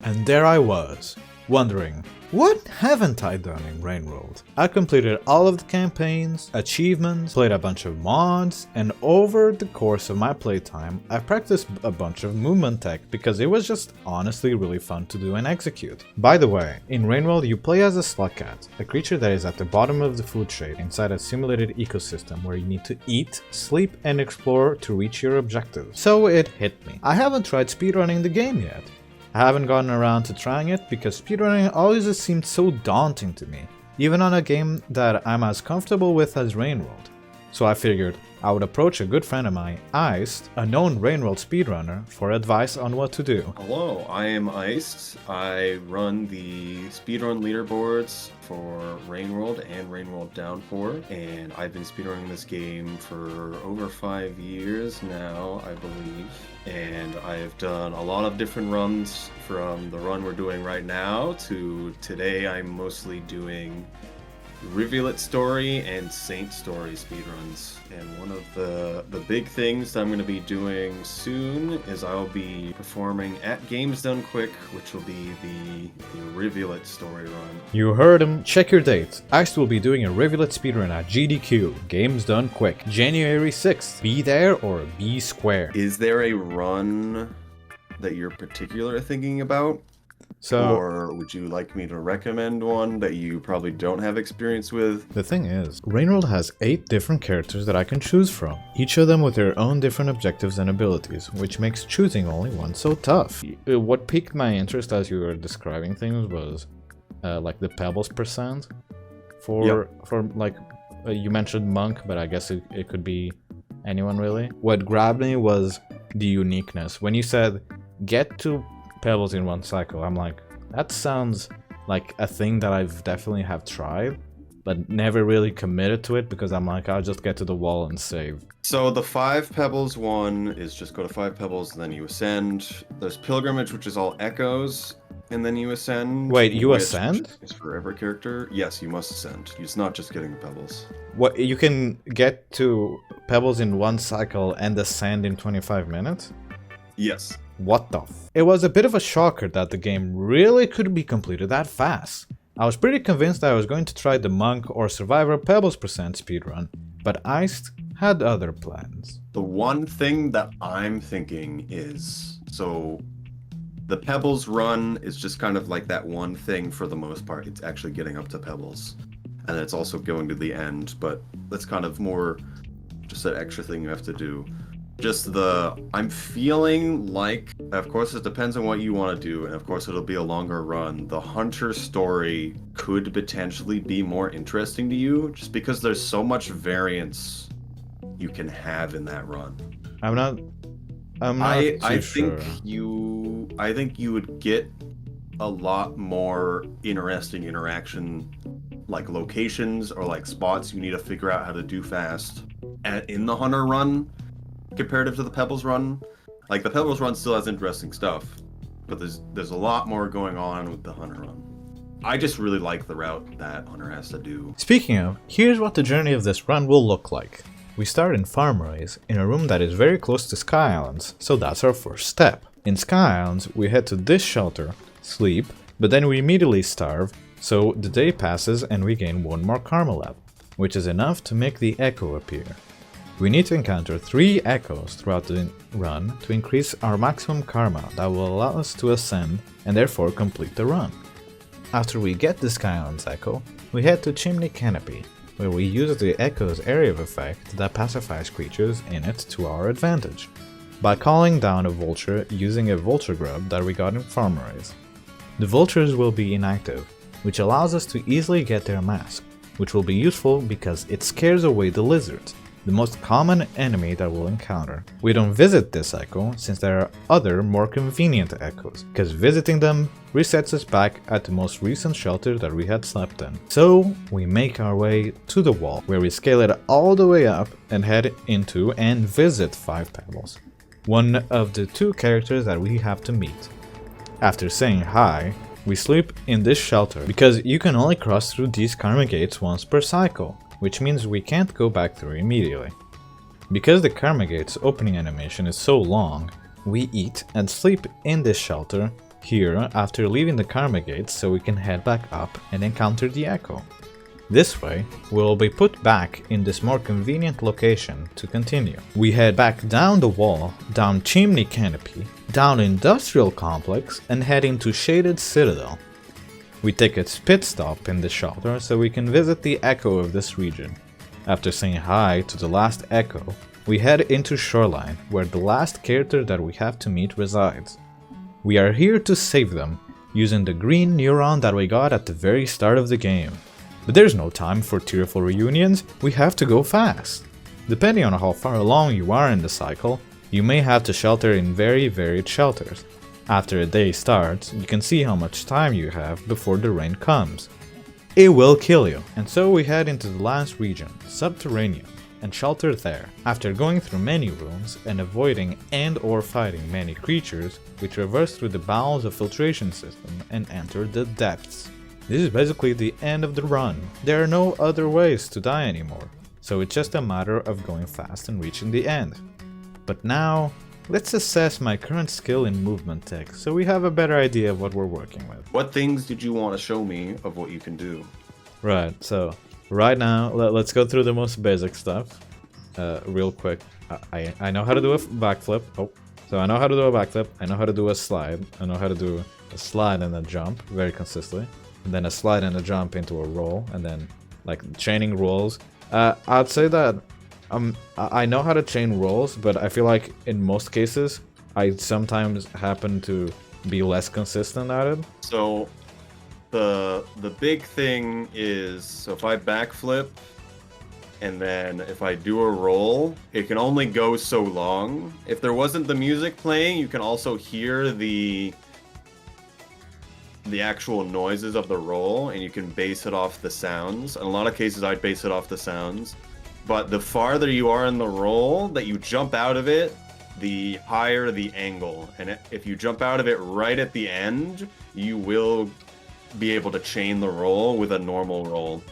And there I was, wondering, what haven't I done in Rainworld? I completed all of the campaigns, achievements, played a bunch of mods, and over the course of my playtime, I practiced a bunch of movement tech because it was just honestly really fun to do and execute. By the way, in Rainworld you play as a slugcat, a creature that is at the bottom of the food chain inside a simulated ecosystem where you need to eat, sleep, and explore to reach your objectives. So it hit me. I haven't tried speedrunning the game yet. I haven't gotten around to trying it because speedrunning always just seemed so daunting to me, even on a game that I'm as comfortable with as Rainworld. So I figured I would approach a good friend of mine, ICED, a known Rainworld speedrunner, for advice on what to do. Hello, I am ICED. I run the speedrun leaderboards for Rainworld and Rainworld Downpour, and I've been speedrunning this game for over 5 years now, I believe. And I've done a lot of different runs, from the run we're doing right now to today I'm mostly doing Rivulet Story and Saint Story speedruns. And one of the big things that I'm going to be doing soon is I'll be performing at Games Done Quick, which will be the Rivulet Story run. You heard him. Check your dates. ICED will be doing a Rivulet speedrun at GDQ, Games Done Quick, January 6th. Be there or be square. Is there a run that you're particularly thinking about? Or would you like me to recommend one that you probably don't have experience with? The thing is, Rainworld has 8 different characters that I can choose from, each of them with their own different objectives and abilities, which makes choosing only one so tough. What piqued my interest as you were describing things was like the pebbles percent. You mentioned monk, but I guess it could be anyone really. What grabbed me was the uniqueness. When you said get to pebbles in one cycle, I'm like, that sounds like a thing that I've definitely have tried, but never really committed to it because I'm like, I'll just get to the wall and save. So the 5 pebbles one is just go to 5 pebbles and then you ascend. There's pilgrimage, which is all echoes, and then you ascend. Wait, you ascend? It's for every character. Yes, you must ascend. It's not just getting the pebbles. What, you can get to pebbles in one cycle and ascend in 25 minutes? Yes. What the f? It was a bit of a shocker that the game really could be completed that fast. I was pretty convinced that I was going to try the Monk or Survivor Pebbles percent speedrun, but ICED had other plans. The one thing that I'm thinking is, so the Pebbles run is just kind of like that one thing for the most part. It's actually getting up to Pebbles. And it's also going to the end, but that's kind of more just that extra thing you have to do. I'm feeling like, of course it depends on what you want to do, and of course it'll be a longer run. The Hunter story could potentially be more interesting to you, just because there's so much variance you can have in that run. I think you would get a lot more interesting interaction, like locations or like spots you need to figure out how to do fast in the Hunter run. Comparative to the Pebbles run, like the Pebbles run still has interesting stuff, but there's a lot more going on with the Hunter run. I just really like the route that Hunter has to do. Speaking of, here's what the journey of this run will look like. We start in Farmraise, in a room that is very close to Sky Islands, so that's our first step. In Sky Islands, we head to this shelter, sleep, but then we immediately starve, so the day passes and we gain 1 more karma level, which is enough to make the Echo appear. We need to encounter 3 echoes throughout the run to increase our maximum karma that will allow us to ascend and therefore complete the run. After we get the Sky Islands echo, we head to Chimney Canopy, where we use the echo's area of effect that pacifies creatures in it to our advantage, by calling down a vulture using a vulture grub that we got in Farmraise. The vultures will be inactive, which allows us to easily get their mask, which will be useful because it scares away the lizards, the most common enemy that we'll encounter. We don't visit this echo since there are other more convenient echoes, because visiting them resets us back at the most recent shelter that we had slept in. So we make our way to the wall, where we scale it all the way up and head into and visit 5 pebbles, one of the 2 characters that we have to meet. After saying hi, we sleep in this shelter, because you can only cross through these karma gates once per cycle, which means we can't go back through immediately. Because the karma gate's opening animation is so long, we eat and sleep in this shelter here after leaving the Karma Gates so we can head back up and encounter the Echo. This way, we'll be put back in this more convenient location to continue. We head back down the wall, down Chimney Canopy, down Industrial Complex, and head into Shaded Citadel. We take a pit stop in the shelter so we can visit the Echo of this region. After saying hi to the last Echo, we head into Shoreline, where the last character that we have to meet resides. We are here to save them, using the green neuron that we got at the very start of the game. But there's no time for tearful reunions, we have to go fast. Depending on how far along you are in the cycle, you may have to shelter in very varied shelters. After a day starts, you can see how much time you have before the rain comes. It will kill you, and so we head into the last region, Subterranean, and shelter there. After going through many rooms and avoiding and/or fighting many creatures, we traverse through the bowels of filtration system and enter the depths. This is basically the end of the run. There are no other ways to die anymore, so it's just a matter of going fast and reaching the end. But now, let's assess my current skill in movement tech so we have a better idea of what we're working with. What things did you want to show me of what you can do? Right, so right now, let's go through the most basic stuff real quick. I know how to do a backflip. Oh, so I know how to do a backflip. I know how to do a slide. I know how to do a slide and a jump very consistently. And then a slide and a jump into a roll, and then like chaining rolls. I'd say that I know how to chain rolls, but I feel like in most cases I sometimes happen to be less consistent at it. So the big thing is, so if I backflip and then if I do a roll, it can only go so long. If there wasn't the music playing, you can also hear the actual noises of the roll, and you can base it off the sounds. In a lot of cases, I'd base it off the sounds. But the farther you are in the roll that you jump out of it, the higher the angle. And if you jump out of it right at the end, you will be able to chain the roll with a normal roll.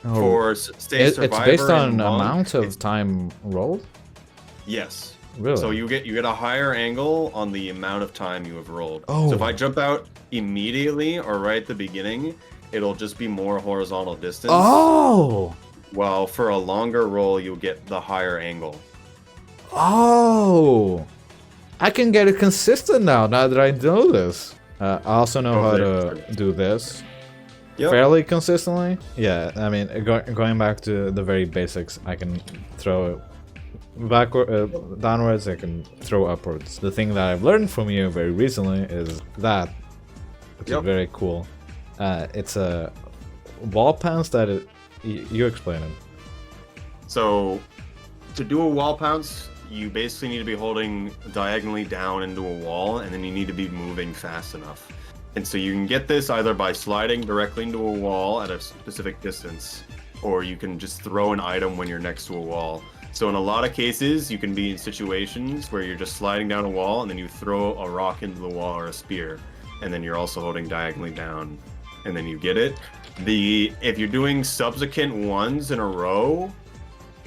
Oh, For say Survivor, it's based on Monk, amount of time rolled? Yes. Really? So you get a higher angle on the amount of time you have rolled. Oh. So if I jump out immediately or right at the beginning, it'll just be more horizontal distance. Oh! While for a longer roll, you'll get the higher angle. Oh! I can get it consistent now that I know this. I also know how to do this fairly consistently. Yeah, I mean, going back to the very basics, I can throw backward, downwards, I can throw upwards. The thing that I've learned from you very recently is that, which is very cool. It's a wall pounce that you explain it. So to do a wall pounce, you basically need to be holding diagonally down into a wall, and then you need to be moving fast enough. And so you can get this either by sliding directly into a wall at a specific distance, or you can just throw an item when you're next to a wall. So in a lot of cases, you can be in situations where you're just sliding down a wall and then you throw a rock into the wall or a spear, and then you're also holding diagonally down, and then you get it. If you're doing subsequent ones in a row,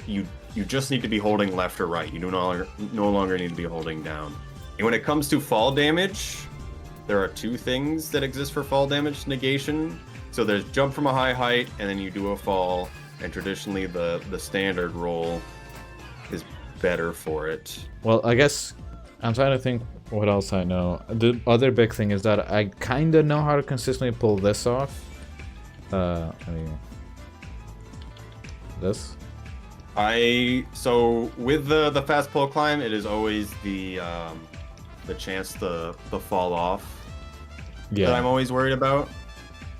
you just need to be holding left or right. You no longer need to be holding down. And when it comes to fall damage, there are two things that exist for fall damage negation. So there's jump from a high height, and then you do a fall, and traditionally the standard roll is better for it. Well, I guess I'm trying to think what else I know. The other big thing is that I kind of know how to consistently pull this off. I mean, this. So with the fast pull climb, it is always the chance to fall off that I'm always worried about.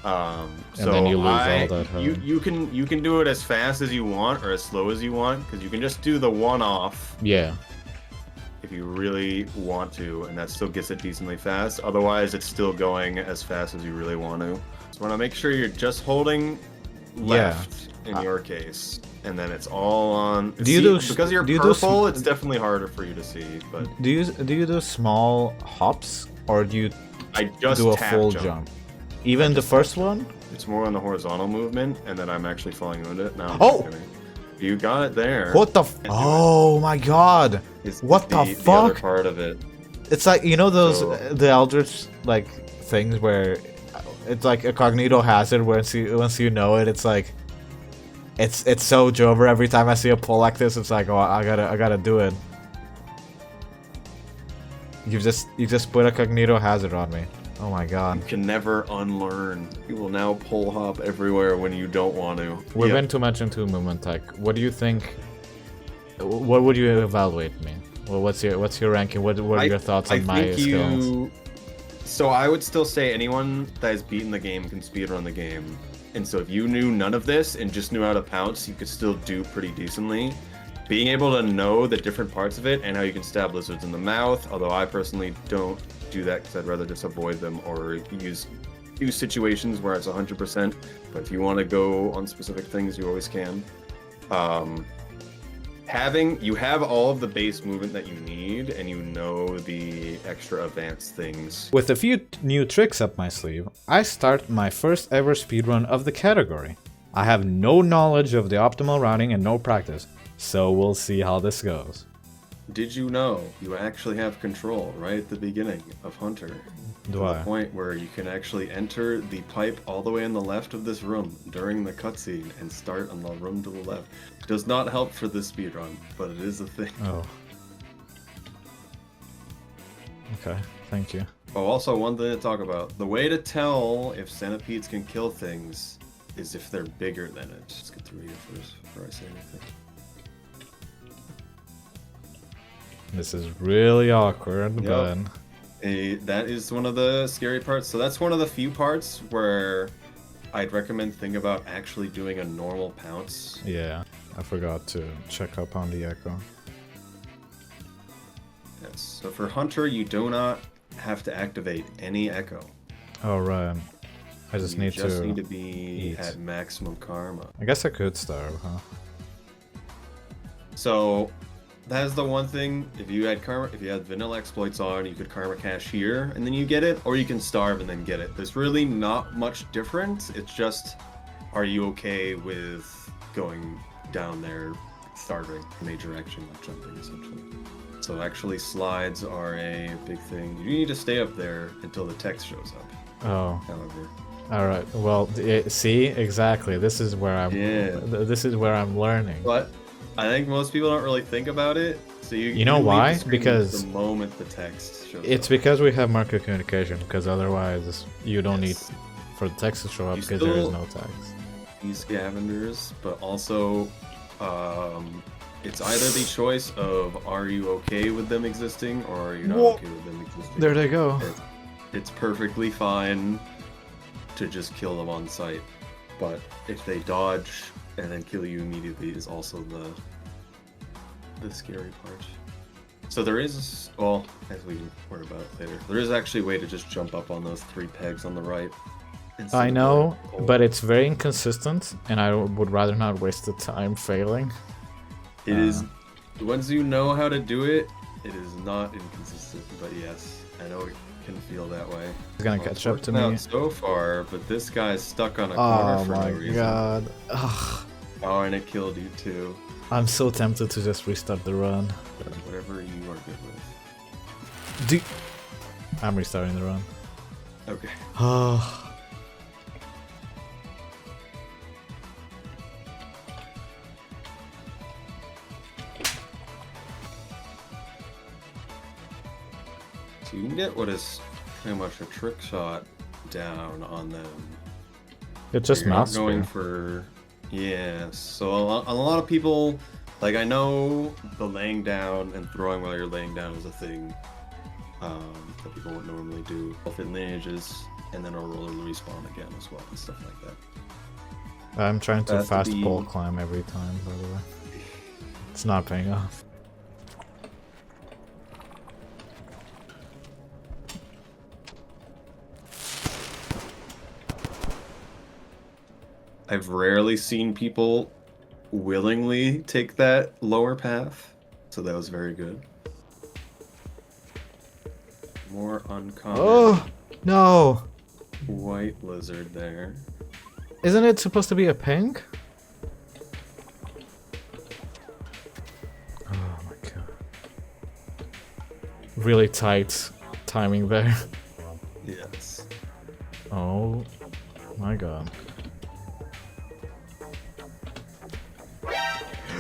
And then you lose all that. You can do it as fast as you want or as slow as you want, because you can just do the one off. Yeah. If you really want to, and that still gets it decently fast. Otherwise, it's still going as fast as you really want to. So want to make sure you're just holding left in your case, and then it's all on. Because you're purple, it's definitely harder for you to see. But do you do small hops, or do you do a full jump? Even the first one? It's more on the horizontal movement, and then I'm actually falling into it now. Oh! You got it there. What the Oh my god! What the fuck? The other part of it. It's like, you know those So- the Eldritch like things where it's like a cognito hazard. Once you know it, it's like it's so Jover. Every time I see a pull like this, it's like, oh, I gotta do it. You just put a cognito hazard on me. Oh my god. You can never unlearn. You will now pull hop everywhere when you don't want to. We've been too much into movement tech. What do you think? What would you evaluate me? Well, what's your ranking? What are your thoughts on my skills? So I would still say anyone that has beaten the game can speedrun the game. And so if you knew none of this and just knew how to pounce, you could still do pretty decently. Being able to know the different parts of it and how you can stab lizards in the mouth, although I personally don't do that because I'd rather just avoid them or use situations where it's 100%. But if you want to go on specific things, you always can. You have all of the base movement that you need, and you know the extra advanced things. With a few new tricks up my sleeve, I start my first ever speedrun of the category. I have no knowledge of the optimal routing and no practice, so we'll see how this goes. Did you know you actually have control right at the beginning of Hunter? Do to I? the point where you can actually enter the pipe all the way on the left of this room during the cutscene and start on the room to the left. Does not help for this speedrun, but it is a thing. Oh. Okay, thank you. Oh, also one thing to talk about. The way to tell if centipedes can kill things is if they're bigger than it. Let's get through here first before I say anything. This is really awkward, but... That is one of the scary parts. So that's one of the few parts where I'd recommend think about actually doing a normal pounce. Yeah, I forgot to check up on the echo. Yes. So for Hunter, you do not have to activate any echo. Oh, right. I You just need to be eat. at maximum karma. I guess I could starve, huh? So that is the one thing. If you had vanilla exploits on, you could karma cash here and then you get it, or you can starve and then get it. There's really not much difference. It's just, are you okay with going down there, starving, major action, not jumping, essentially. So actually, slides are a big thing. You need to stay up there until the text shows up. Oh. However. All right. Well, see, exactly. This is where I'm. Yeah. This is where I'm learning. But I think most people don't really think about it. So you know leave why? the screen Because the moment the text shows it's up. because we have market communication. Because otherwise, you don't Yes. need for the text to show up You because there is still- no text. These scavengers, but also it's either the choice of are you okay with them existing or are you not Whoa. okay with them existing. There they go. It's perfectly fine to just kill them on sight, but if they dodge and then kill you immediately is also the scary part. So there is, well, as we worry about it later, there is actually a way to just jump up on those 3 pegs on the right. instead I of know, the pole. but it's very inconsistent, and I would rather not waste the time failing. It is, once you know how to do it, it is not inconsistent, but yes, I know it can feel that way. It's gonna Well, catch it's up to working me. out so far, but this guy's stuck on a corner Oh for my no reason. god. Ugh. Oh, and it killed you too. I'm so tempted to just restart the run. Whatever you are good with. I'm restarting the run. Okay. Oh. So you can get what is pretty much a trick shot down on them. It just You're not mouse going speed. for, yeah. So a lot of people, like I know the laying down and throwing while you're laying down is a thing that people wouldn't normally do. If it lineages and then it'll roll respawn again as well and stuff like that. I'm trying to That's fast the- pole climb every time, by the way. It's not paying off. I've rarely seen people willingly take that lower path, so that was very good. More uncommon Oh no! white lizard there. Isn't it supposed to be a pink? Oh my god. really tight timing there. Yes. Oh my god.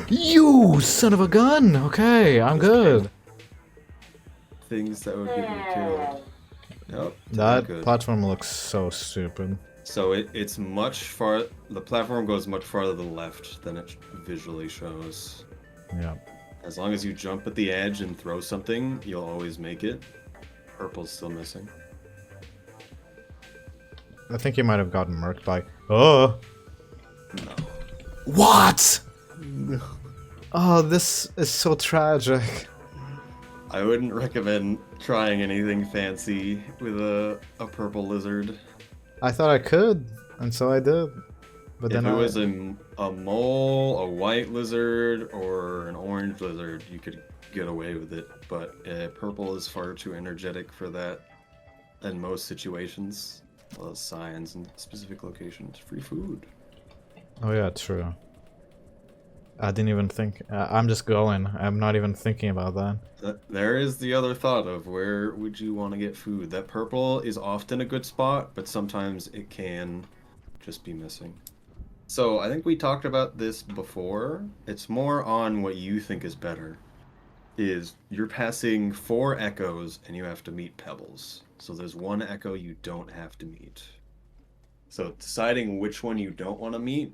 You son of a gun! Okay, I'm good. Things that would get you killed. Nope. That good. platform looks so stupid. So it's much far. The platform goes much farther to the left than it visually shows. Yeah. As long as you jump at the edge and throw something, you'll always make it. Purple's still missing. I think he might have gotten murked by. Oh. No. What? No. Oh, this is so tragic. I wouldn't recommend trying anything fancy with a purple lizard. I thought I could, and so I did. But If then it was a mole, a white lizard, or an orange lizard, you could get away with it. But purple is far too energetic for that in most situations. Well, signs and specific locations. Free food. Oh yeah, true. I didn't even think. I'm just going. I'm not even thinking about that. There is the other thought of where would you want to get food. That purple is often a good spot, but sometimes it can just be missing. So I think we talked about this before. It's more on what you think is better. Is you're passing 4 echoes and you have to meet pebbles. So there's 1 echo you don't have to meet. So deciding which one you don't want to meet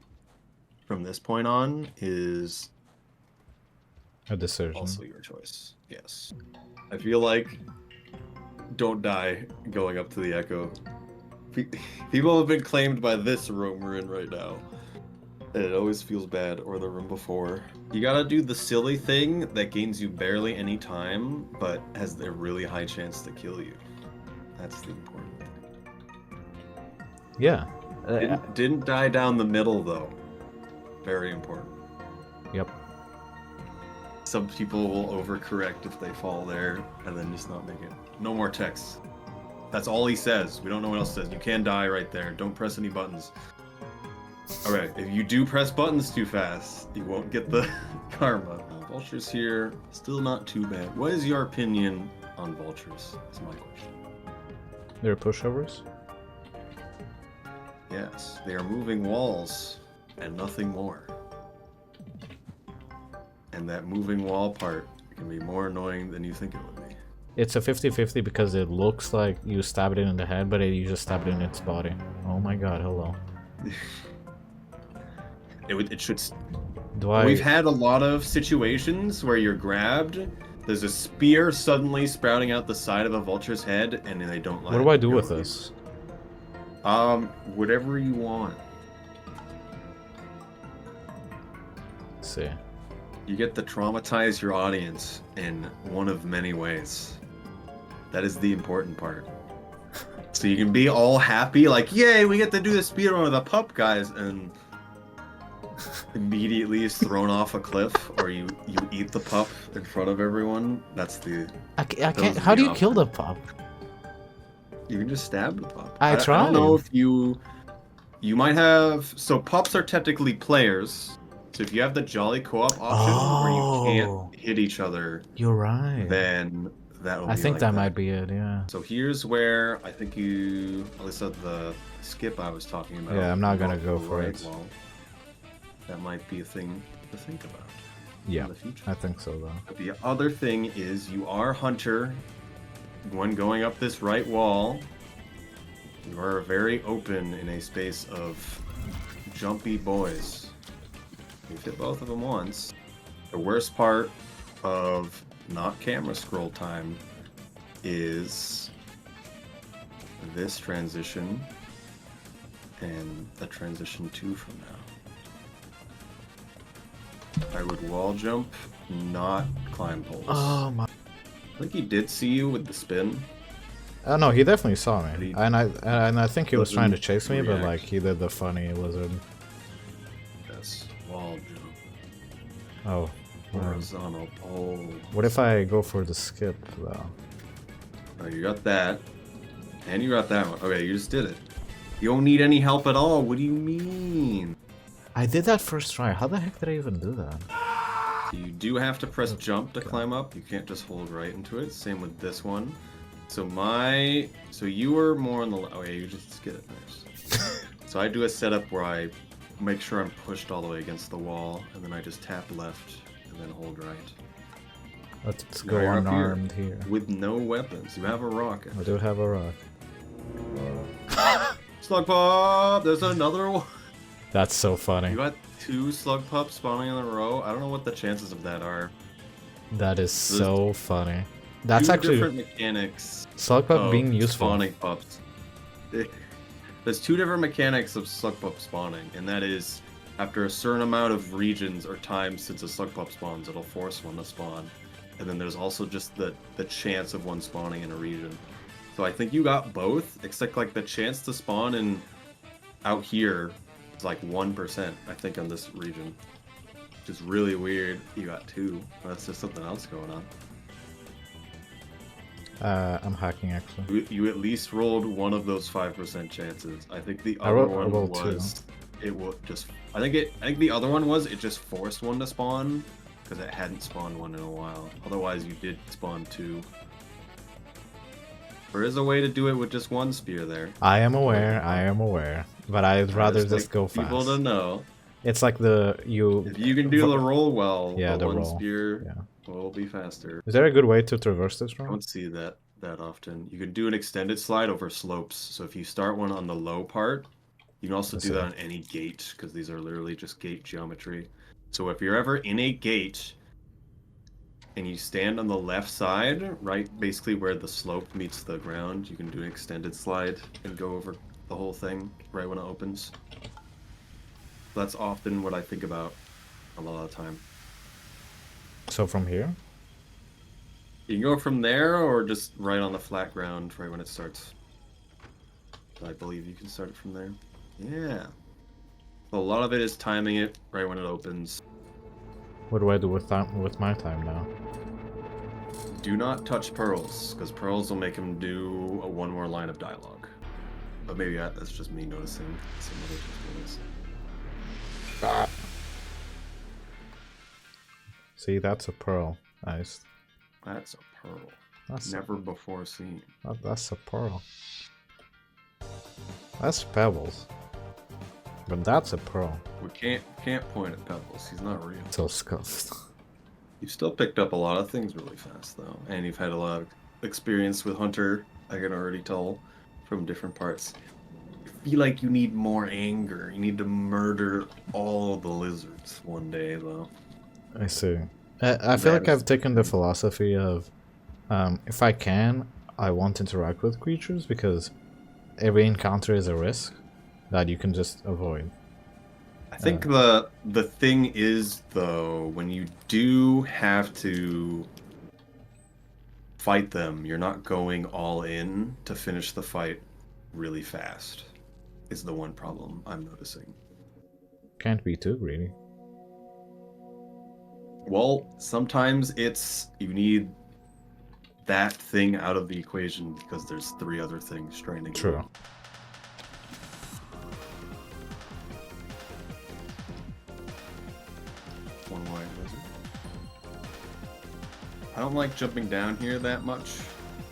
from this point on is A decision. also your choice. Yes. I feel like don't die going up to the echo. People have been claimed by this room we're in right now. And it always feels bad, or the room before. You gotta do the silly thing that gains you barely any time, but has a really high chance to kill you. That's the important thing. Yeah. Didn't die down the middle, though. Very important. Yep. Some people will overcorrect if they fall there and then just not make it. No more text. That's all he says. We don't know what else says. You can die right there. Don't press any buttons. Alright, if you do press buttons too fast, you won't get the karma. Vultures here, still not too bad. What is your opinion on vultures? That's my question. They're pushovers? Yes, they are moving walls and nothing more. And that moving wall part can be more annoying than you think it would be. It's a 50-50 because it looks like you stabbed it in the head, but you just stabbed it in its body. Oh my god, hello. It should. Do We've had a lot of situations where you're grabbed. There's a spear suddenly sprouting out the side of a vulture's head, and they don't let. What do I do with this? Whatever you want. Let's see. You get to traumatize your audience in one of many ways. That is the important part. So you can be all happy, like, yay, we get to do the speedrun with the pup guys, and immediately is thrown off a cliff, or you eat the pup in front of everyone. That's the... I can't... How do you kill the pup? You can just stab the pup. I tried. I don't know if you might have... So pups are technically players. So if you have the jolly co-op option where you can't hit each other... You're right. Then that will be I think like that might be it, yeah. So here's where I think you... At least at the skip I was talking about. Yeah, I'm not gonna go for it. Well, that might be a thing to think about. Yeah, in the future. I think so though. But the other thing is you are Hunter. When going up this right wall, you are very open in a space of jumpy boys. You've hit both of them once. The worst part of not camera scroll time is this transition and a transition 2 from now. I would wall jump, not climb poles. Oh my... I think he did see you with the spin. Oh no, he definitely saw me, and I think he was trying to chase me, but react. like he did the funny lizard. Yes, wall jump. Oh. Horizontal pole. What if I go for the skip though? Oh, you got that. And you got that one. Okay, you just did it. You don't need any help at all. What do you mean? I did that first try. How the heck did I even do that? You do have to press jump to climb up. You can't just hold right into it. Same with this one. So you were more on the oh yeah, you just get it. Nice. So I do a setup where I make sure I'm pushed all the way against the wall, and then I just tap left and then hold right. Let's go unarmed here. With no weapons. You have a rocket. I do have a rock. Slug pop! There's another one. That's so funny. You got 2 slug pups spawning in a row. I don't know what the chances of that are. That is so funny. That's actually different mechanics. Slug pup being useful. Spawning pups. There's 2 different mechanics of slug pup spawning, and that is after a certain amount of regions or times since a slug pup spawns, it'll force one to spawn. And then there's also just the chance of one spawning in a region. So I think you got both, except like the chance to spawn in out here is like 1%, I think, on this region. Which is really weird. You got 2. That's just something else going on. I'm hacking actually. You at least rolled one of those 5% chances. I think the other one was it will just. I think the other one was it just forced one to spawn because it hadn't spawned one in a while. Otherwise, you did spawn 2. There is a way to do it with just 1 spear there. I am aware, but I'd rather just go fast. People to know. It's like if you can do the roll well, yeah, the 1 roll. spear will be faster. Is there a good way to traverse this room? I don't see that often. You can do an extended slide over slopes. So if you start one on the low part, you can also do that on any gate, because these are literally just gate geometry. So if you're ever in a gate and you stand on the left side, right, basically where the slope meets the ground, you can do an extended slide and go over the whole thing right when it opens. That's often what I think about a lot of the time. So from here? You can go from there or just right on the flat ground right when it starts. I believe you can start it from there. Yeah. So a lot of it is timing it right when it opens. What do I do with my time now? Do not touch pearls, because pearls will make him do one more line of dialogue. But maybe that's just me noticing some other things. Ah. See, that's a pearl. Nice. That's a pearl. That's never before seen. That's a pearl. That's pebbles. But that's a pearl. We can't point at pebbles. He's not real. So scuffed. You've still picked up a lot of things really fast, though. And you've had a lot of experience with Hunter, I can already tell, from different parts. I feel like you need more anger. You need to murder all the lizards one day, though. I see. I feel like I've taken the philosophy of, if I can, I won't interact with creatures, because every encounter is a risk that you can just avoid. I think the thing is, though, when you do have to fight them, you're not going all in to finish the fight really fast, is the one problem I'm noticing. Can't be too greedy. Well, sometimes it's you need that thing out of the equation because there's 3 other things straining. True. One wide lizard. I don't like jumping down here that much,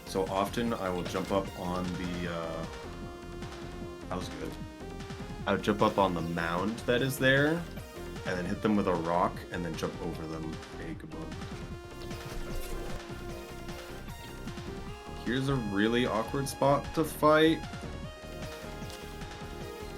so often I will jump up on the. That was good. I would jump up on the mound that is there, and then hit them with a rock, and then jump over them. Hey, good one. Here's a really awkward spot to fight,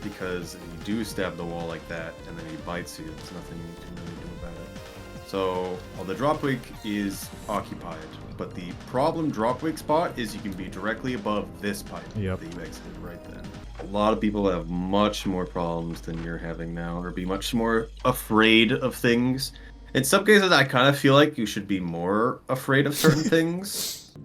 because if you do stab the wall like that, and then he bites you, there's nothing you can really do about it. So, well, the drop wig is occupied, but the problem drop wig spot is you can be directly above this pipe that you exited right then. A lot of people have much more problems than you're having now, or be much more afraid of things. In some cases, I kind of feel like you should be more afraid of certain things.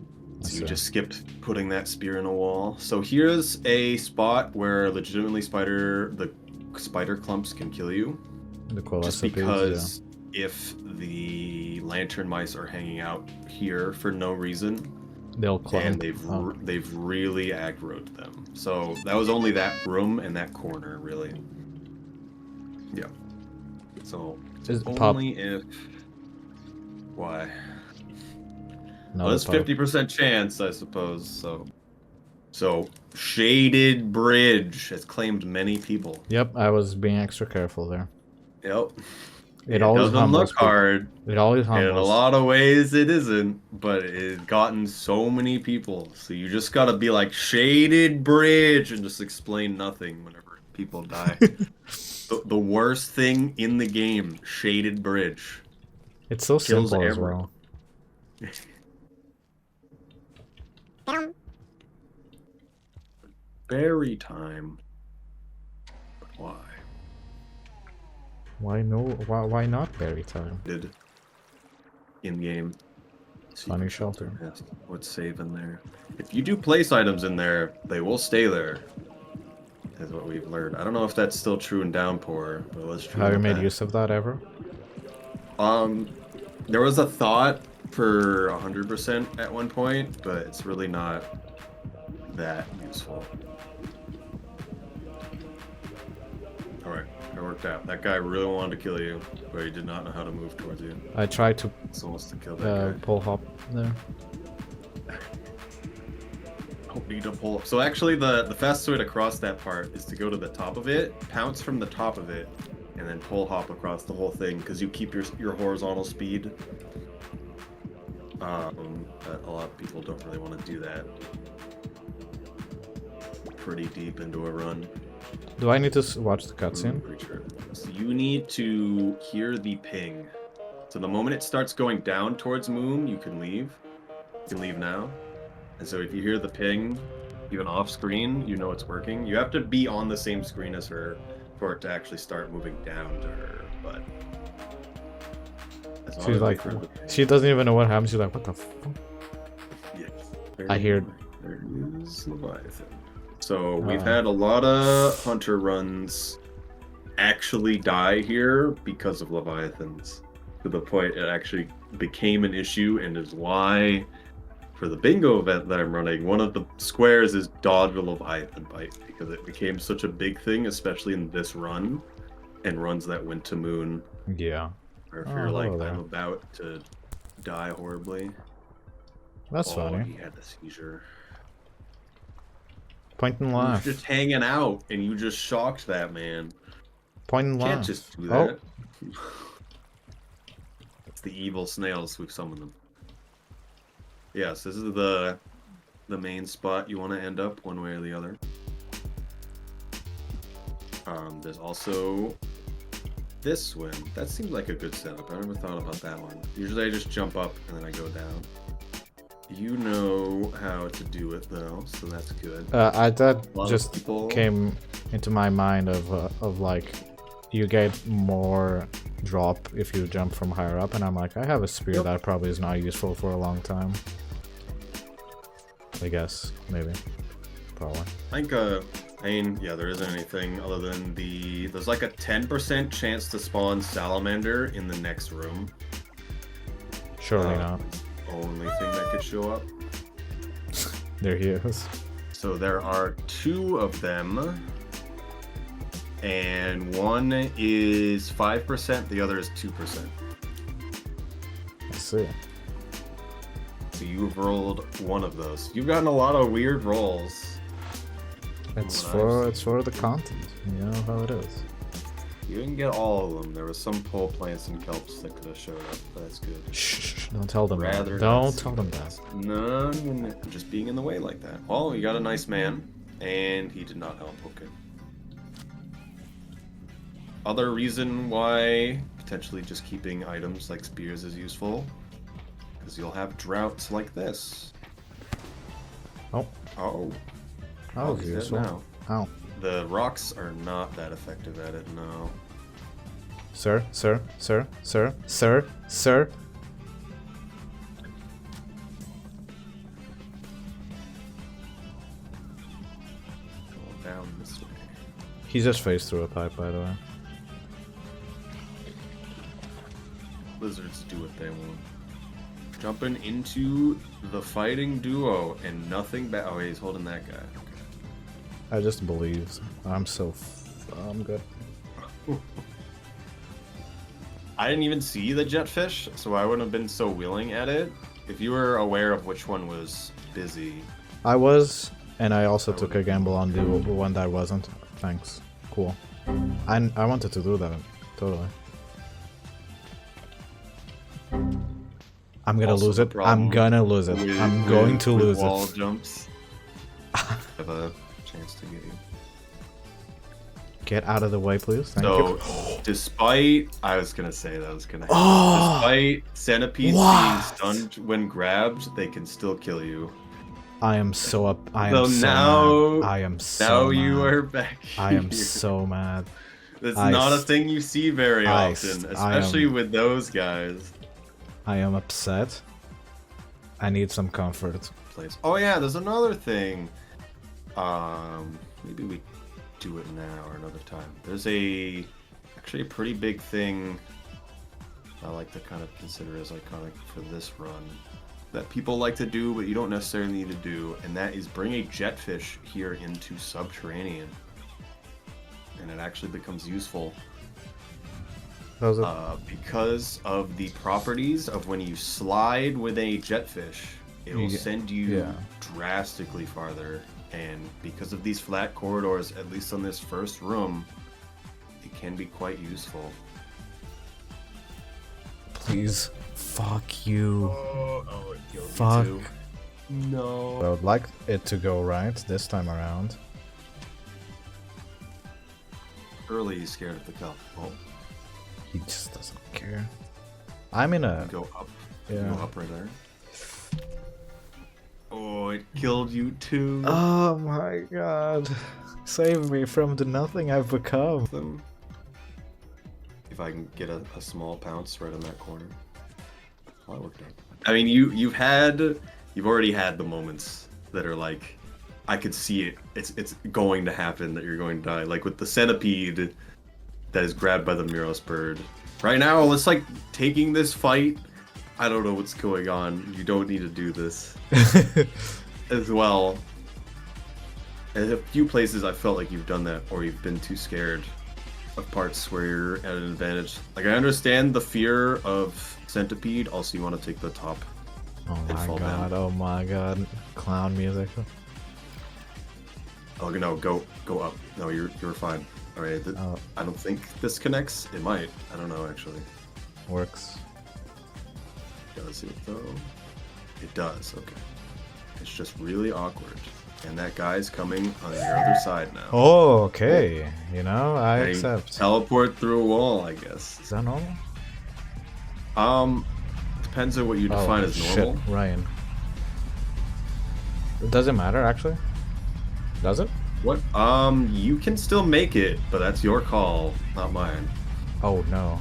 So you just skipped putting that spear in a wall. So here's a spot where legitimately the spider clumps can kill you. Just because if the lantern mice are hanging out here for no reason, they'll clump. And they've really aggroed them. So that was only that room and that corner, really. Yeah. So only if Why? No, Well, it's 50% chance, I suppose. So Shaded Bridge has claimed many people. Yep, I was being extra careful there. Yep. It always doesn't look people. hard. It always And in a humbles. lot of ways, it isn't. But it's gotten so many people. So you just gotta be like Shaded Bridge and just explain nothing whenever people die. the worst thing in the game, Shaded Bridge. It's so Kills simple as everyone. well. Berry time. But why? Why no? Why not berry time? Did in game. Funny shelter. Yes. What's safe in there? If you do place items in there, they will stay there. Is what we've learned. I don't know if that's still true in Downpour, but let's try. Have you made use of that ever? There was a thought for 100% at one point, but it's really not that useful. Alright, it worked out. That guy really wanted to kill you, but he did not know how to move towards you. I tried to to kill that guy. pull hop there. Don't need to pull. So actually the fastest way to cross that part is to go to the top of it, pounce from the top of it, and then pull hop across the whole thing, because you keep your horizontal speed. But a lot of people don't really want to do that. Pretty deep into a run. Do I need to watch the cutscene? So you need to hear the ping. So the moment it starts going down towards Moon, you can leave. You can leave now. And so if you hear the ping, even off screen, you know it's working. You have to be on the same screen as her for it to actually start moving down to her. But she's like, she doesn't even know what happened. She's like, what the fuck? Yes. I hear. There is Leviathan. So we've had a lot of hunter runs actually die here because of Leviathans. To the point it actually became an issue, and is why for the bingo event that I'm running, one of the squares is dodge a Leviathan bite, because it became such a big thing, especially in this run and runs that went to Moon. Yeah. Or if you're like, I'm about to die horribly. That's funny. He had a seizure. Point and He laugh. was just hanging out, and you just shocked that man. Point and laugh. Can't just do that. It's the evil snails. We've summoned them. Yes, this is the main spot you want to end up one way or the other. There's also this one. That seems like a good setup. I never thought about that one. Usually I just jump up and then I go down. You know how to do it though, so that's good. That just came into my mind of like, you get more drop if you jump from higher up, and I'm like, I have a spear that probably is not useful for a long time. I guess, maybe, probably. I think, I mean, yeah, there isn't anything other than there's like a 10% chance to spawn salamander in the next room. Surely not. Only thing that could show up. There he is. So there are 2 of them, and one is 5%, the other is 2%. Let's see. So you've rolled one of those. You've gotten a lot of weird rolls. It's for the content. You know how it is. You didn't get all of them. There was some pole plants and kelps that could have showed up, but that's good. Shh, don't tell them that. Don't tell them that. No, just being in the way like that. Well, you got a nice man, and he did not help. Okay. Other reason why potentially just keeping items like spears is useful, because you'll have droughts like this. Oh. Oh. Oh, he's useful. Now. Ow. The rocks are not that effective at it, no. Sir, sir, sir, sir, sir, sir. Go down this way. He just phased through a pipe, by the way. Lizards do what they want. Jumping into the fighting duo and nothing back. Oh, he's holding that guy. Okay. I just believe. I'm good. I didn't even see the jetfish, so I wouldn't have been so willing at it. If you were aware of which one was busy. I was, and I also took a gamble on the one that wasn't. Thanks. Cool. I wanted to do that. Totally. I'm gonna lose it. I'm gonna lose it. I'm going to lose it. Wall jumps. Have a chance to get you. Get out of the way, please. Thank you. Despite, I was gonna say that was gonna happen. Despite centipedes being stunned when grabbed, they can still kill you. I am so up. I am So so now, mad. I am so now mad. you are back here. I am so mad. That's not a thing you see very often, especially with those guys. I am upset. I need some comfort. Oh yeah, there's another thing. Maybe we do it now or another time. There's actually a pretty big thing I like to kind of consider as iconic for this run that people like to do, but you don't necessarily need to do, and that is bring a jetfish here into Subterranean, and it actually becomes useful. How's it? Because of the properties of when you slide with a jetfish, it will send you drastically farther. And because of these flat corridors, at least on this first room, it can be quite useful. Please. Fuck you. Oh, it killed Fuck. me too. No. I would like it to go right this time around. Early, he's scared of the cup. Oh. He just doesn't care. I'm in a... Go up. Yeah. Go up right there. Oh, it killed you too. Oh my god. Save me from the nothing I've become. If I can get a small pounce right in that corner. Well, that worked out. I mean, you've already had the moments that are like, I could see it. It's going to happen that you're going to die. Like with the centipede that is grabbed by the Miros bird. Right now, it's like taking this fight. I don't know what's going on. You don't need to do this. As well. In a few places I felt like you've done that, or you've been too scared of parts where you're at an advantage. Like, I understand the fear of centipede, also you want to take the top. Oh my god, oh my god. Clown music. Oh no, go up. No, you're fine. Alright, I don't think this connects. It might. I don't know, actually. Works. Does it, though? It does, okay. It's just really awkward. And that guy's coming on your other side now. Oh, okay. You know, I accept. Teleport through a wall, I guess. Is that normal? Depends on what you define as normal. Shit, Ryan. Does it matter, actually? Does it? What? You can still make it, but that's your call, not mine. Oh, no.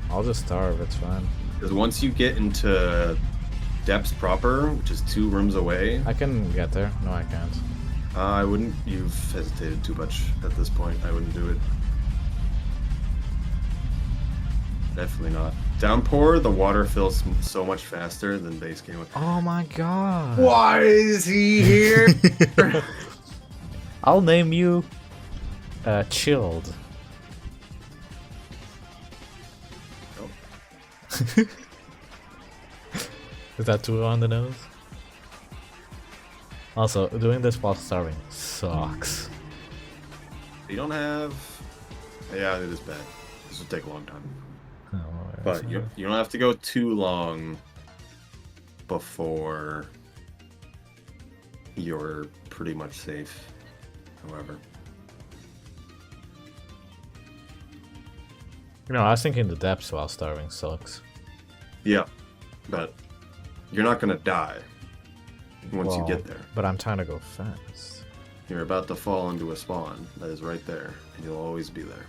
I'll just starve, it's fine. Because once you get into depths proper, which is 2 rooms away... I can get there. No, I can't. I wouldn't. You've hesitated too much at this point. I wouldn't do it. Definitely not. Downpour, the water fills so much faster than base game. Oh my god. Why is he here? I'll name you Chilled. Is that too on the nose? Also, doing this while starving sucks. You don't have... Yeah, it is bad. This will take a long time. Oh, but you don't have to go too long before you're pretty much safe, however. You know, I was thinking the depths while starving sucks. Yeah, but you're not gonna die once you get there. But I'm trying to go fast. You're about to fall into a spawn that is right there, and you'll always be there.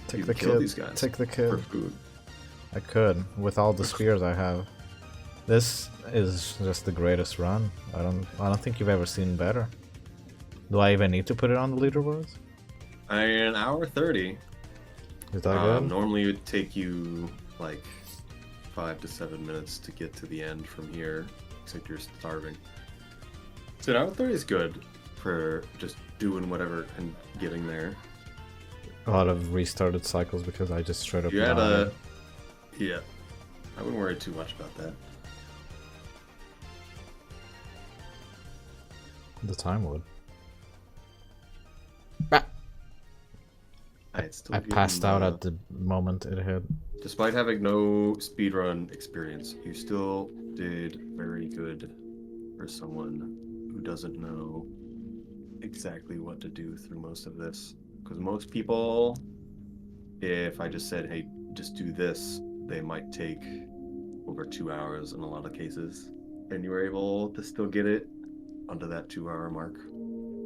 Take the kid. These guys Take the kid. for food. I could, with all the spears I have. This is just the greatest run. I don't think you've ever seen better. Do I even need to put it on the leaderboards? An hour 30. Is that good? Normally it would take you like 5 to 7 minutes to get to the end from here, except you're starving. So an hour 30 is good for just doing whatever and getting there. a lot of restarted cycles because I just straight up You had died. Yeah. I wouldn't worry too much about that. The time would. I passed out at the moment it hit. Despite having no speedrun experience, you still did very good for someone who doesn't know exactly what to do through most of this. Because most people, if I just said, hey, just do this, they might take over 2 hours in a lot of cases. And you were able to still get it under that 2-hour mark.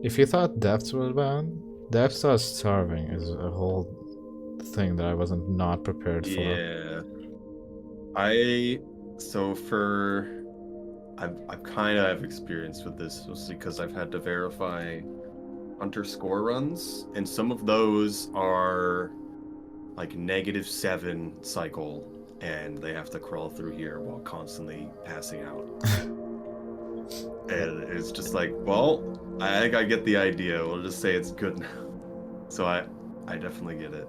If you thought depths was bad, depths was starving is a whole thing that I wasn't not prepared for. Yeah. I've kind of have experience with this mostly because I've had to verify hunter score runs, and some of those are like -7 cycle, and they have to crawl through here while constantly passing out. And it's just like, well, I think I get the idea. We'll just say it's good now. So I definitely get it.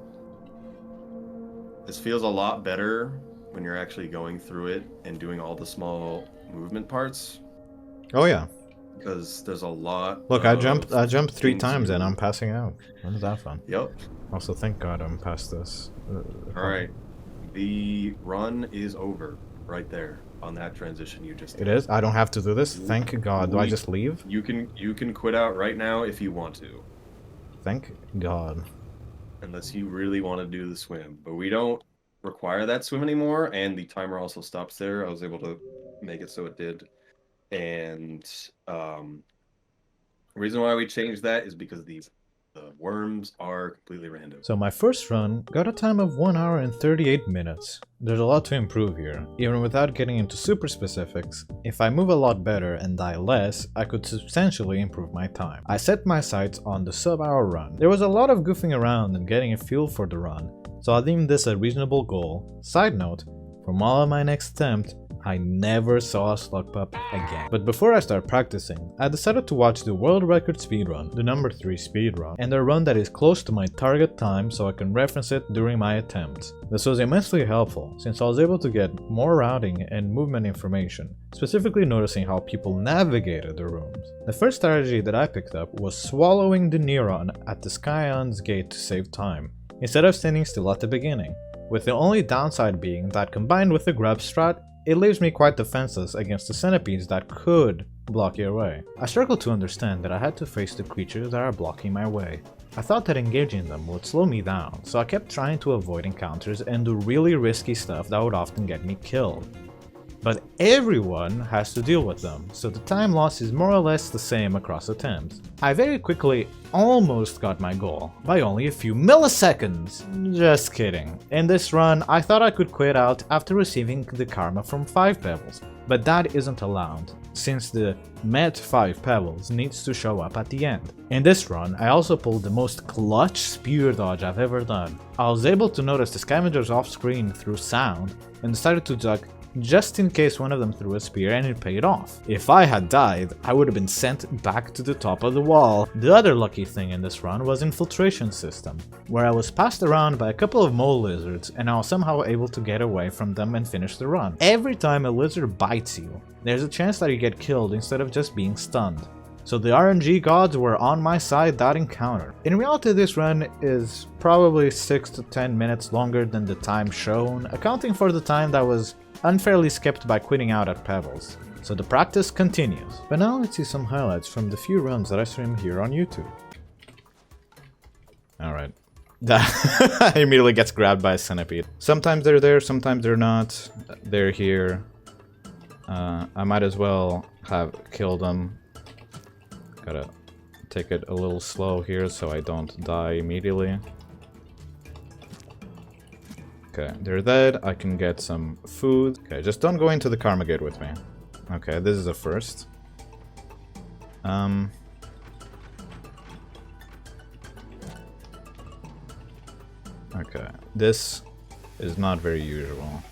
This feels a lot better when you're actually going through it and doing all the small movement parts. Oh yeah. Because there's a lot. Look, I jumped 3 times and I'm passing out. Wasn't that fun? Yep. Also, thank God I'm past this. All right. The run is over right there on that transition you just did. It is? I don't have to do this? Thank God. Do I just leave? You can quit out right now if you want to. Thank God. Unless you really want to do the swim. But we don't require that swim anymore, and the timer also stops there. I was able to make it so it did. And the reason why we changed that is because the worms are completely random. So my first run got a time of 1 hour and 38 minutes. There's a lot to improve here. Even without getting into super specifics, if I move a lot better and die less, I could substantially improve my time. I set my sights on the Subhour Run. There was a lot of goofing around and getting a feel for the run, so I deemed this a reasonable goal. Side note, from all of my next attempt, I never saw a slug pup again. But before I start practicing, I decided to watch the world record speedrun, the number 3 speedrun, and a run that is close to my target time so I can reference it during my attempts. This was immensely helpful, since I was able to get more routing and movement information, specifically noticing how people navigated the rooms. The first strategy that I picked up was swallowing the neuron at the Sky Island's gate to save time, instead of standing still at the beginning, with the only downside being that combined with the Grubs strat, it leaves me quite defenseless against the centipedes that could block your way. I struggled to understand that I had to face the creatures that are blocking my way. I thought that engaging them would slow me down, so I kept trying to avoid encounters and do really risky stuff that would often get me killed. But everyone has to deal with them, so the time loss is more or less the same across attempts. I very quickly almost got my goal, by only a few milliseconds. Just kidding. In this run, I thought I could quit out after receiving the karma from 5 pebbles, but that isn't allowed, since the met 5 pebbles needs to show up at the end. In this run, I also pulled the most clutch spear dodge I've ever done. I was able to notice the scavengers off screen through sound, and decided to duck just in case one of them threw a spear and it paid off. If I had died, I would have been sent back to the top of the wall. The other lucky thing in this run was infiltration system, where I was passed around by a couple of mole lizards and I was somehow able to get away from them and finish the run. Every time a lizard bites you, there's a chance that you get killed instead of just being stunned. So the RNG gods were on my side that encounter. In reality, this run is probably 6 to 10 minutes longer than the time shown, accounting for the time that was unfairly skipped by quitting out at Pebbles. So the practice continues. But now let's see some highlights from the few runs that I stream here on YouTube. Alright. That immediately gets grabbed by a centipede. Sometimes they're there, sometimes they're not. They're here. I might as well have killed them. Gotta take it a little slow here so I don't die immediately. Okay, they're dead. I can get some food. Okay, just don't go into the karma gate with me. Okay, this is a first. Okay, this is not very usual.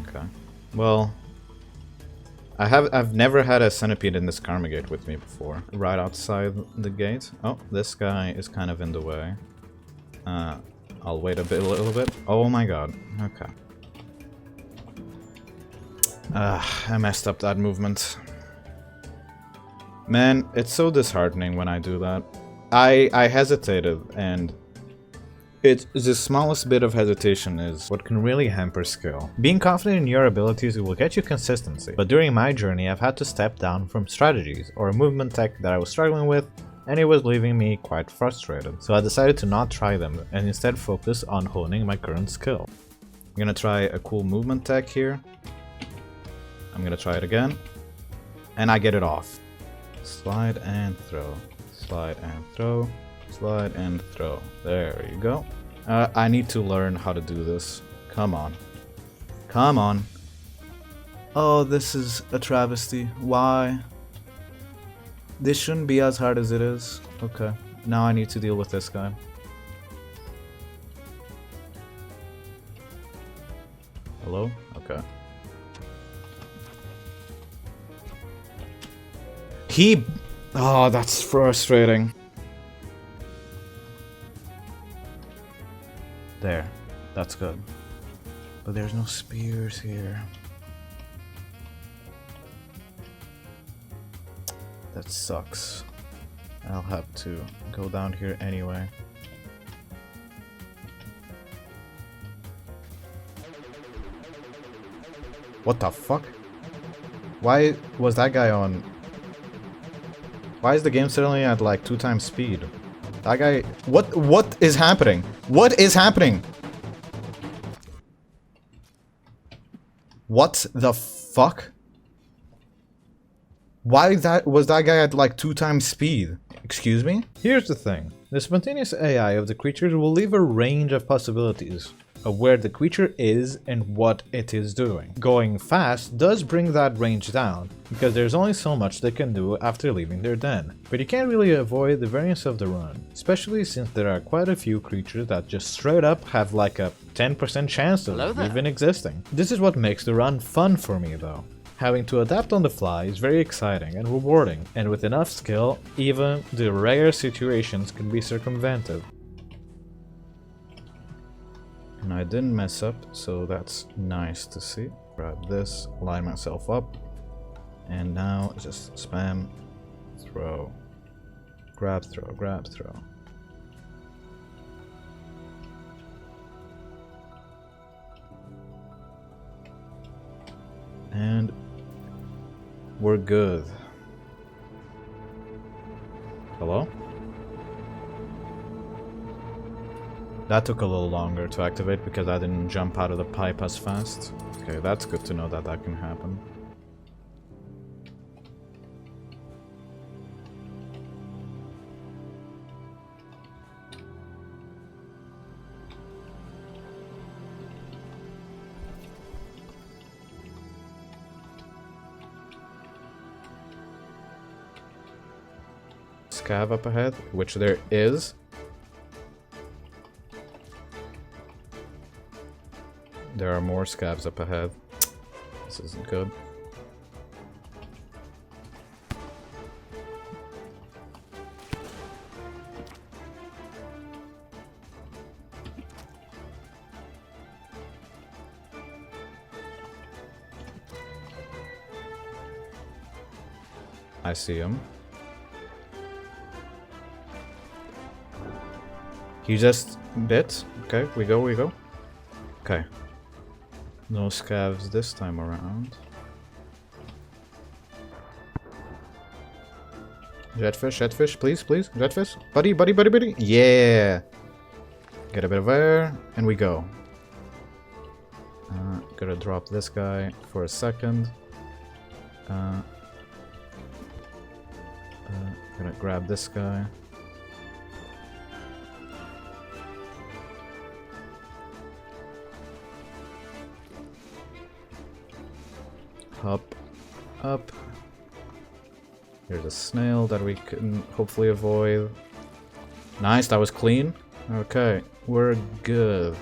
Okay, well, I've never had a centipede in this karma gate with me before. Right outside the gate. Oh, this guy is kind of in the way. I'll wait a little bit. Oh my god. Okay. I messed up that movement. Man, it's so disheartening when I do that. I hesitated, and it's the smallest bit of hesitation is what can really hamper skill. Being confident in your abilities will get you consistency, but during my journey I've had to step down from strategies or a movement tech that I was struggling with, and it was leaving me quite frustrated. So I decided to not try them and instead focus on honing my current skill. I'm gonna try a cool movement tech here. I'm gonna try it again, and I get it off. Slide and throw, slide and throw, slide and throw. There you go. I need to learn how to do this. Come on. Come on. Oh, this is a travesty. Why? This shouldn't be as hard as it is. Okay. Now I need to deal with this guy. Hello? Okay. Oh, that's frustrating. There. That's good. But there's no spears here. That sucks. I'll have to go down here anyway. What the fuck? Why was that guy on... Why is the game suddenly at like 2 times speed? That guy... What is happening? What is happening? What the fuck? Why was that guy at like 2 times speed? Excuse me? Here's the thing. The spontaneous AI of the creatures will leave a range of possibilities of where the creature is and what it is doing. Going fast does bring that range down, because there's only so much they can do after leaving their den. But you can't really avoid the variance of the run, especially since there are quite a few creatures that just straight up have like a 10% chance of even existing. This is what makes the run fun for me though. Having to adapt on the fly is very exciting and rewarding, and with enough skill, even the rare situations can be circumvented. And I didn't mess up, so that's nice to see. Grab this, line myself up, and now just spam, throw, grab, throw, grab, throw. And we're good. Hello? That took a little longer to activate because I didn't jump out of the pipe as fast. Okay, that's good to know that that can happen. Scav up ahead, which there is. There are more scavs up ahead. This isn't good. I see him. He just bit. Okay, we go, we go. Okay. No scavs this time around. Jetfish, jetfish, please, please. Jetfish. Buddy, buddy, buddy, buddy. Yeah. Get a bit of air, and we go. Gotta drop this guy for a second. Gonna grab this guy. Up, up. Here's a snail that we can hopefully avoid. Nice, that was clean. Okay, we're good.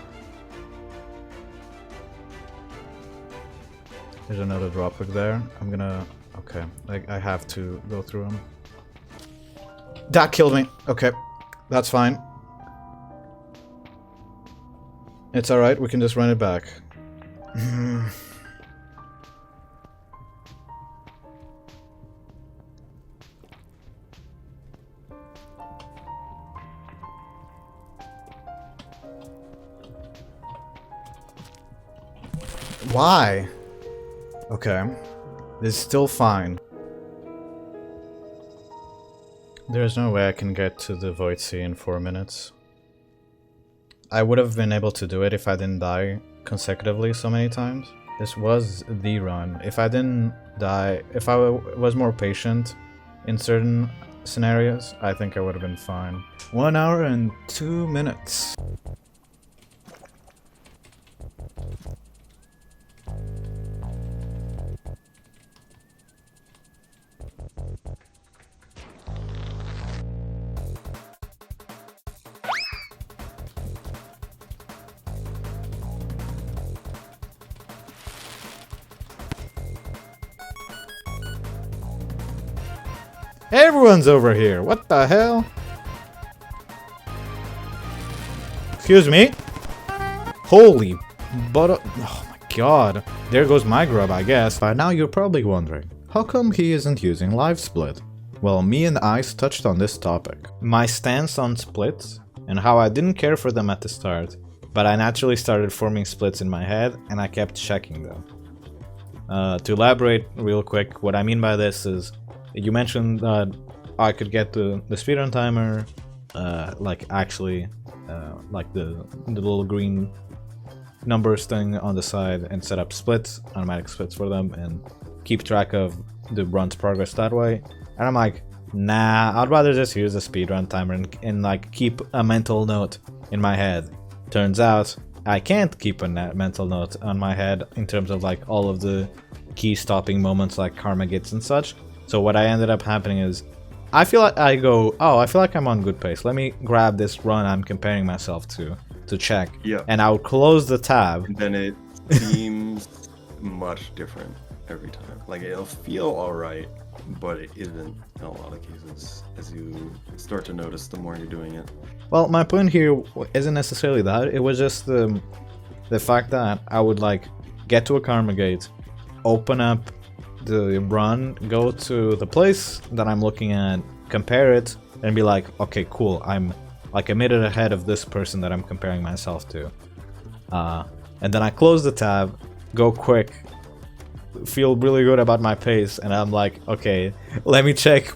There's another dropper there. I'm gonna... Okay, I have to go through them. That killed me. Okay, that's fine. It's alright, we can just run it back. Why? Okay. This is still fine. There's no way I can get to the Void Sea in 4 minutes. I would have been able to do it if I didn't die consecutively so many times. This was the run. If I didn't die, if I was more patient in certain scenarios, I think I would have been fine. 1 hour and 2 minutes. Everyone's over here. What the hell? Excuse me. Holy butter. Oh my god. There goes my grub, I guess. By now you're probably wondering, how come he isn't using Livesplit? Well, me and ICE touched on this topic. My stance on splits, and how I didn't care for them at the start, but I naturally started forming splits in my head, and I kept checking them. To elaborate real quick, what I mean by this is, you mentioned that I could get the speedrun timer, like actually, like the little green numbers thing on the side, and set up splits, automatic splits for them, and keep track of the run's progress that way. And I'm like, nah, I'd rather just use a speedrun timer and like keep a mental note in my head. Turns out I can't keep a mental note on my head in terms of like all of the key stopping moments like karma gets and such. So what I ended up happening is, I feel like I go, oh, I feel like I'm on good pace. Let me grab this run I'm comparing myself to check. Yeah. And I'll close the tab. And then it seems much different every time. Like, it'll feel alright, but it isn't in a lot of cases, as you start to notice the more you're doing it. Well, my point here isn't necessarily that. It was just the fact that I would like get to a karma gate, open up the run, go to the place that I'm looking at, compare it, and be like, okay, cool, I'm like a minute ahead of this person that I'm comparing myself to. And then I close the tab, go quick, feel really good about my pace, and I'm like, okay, let me check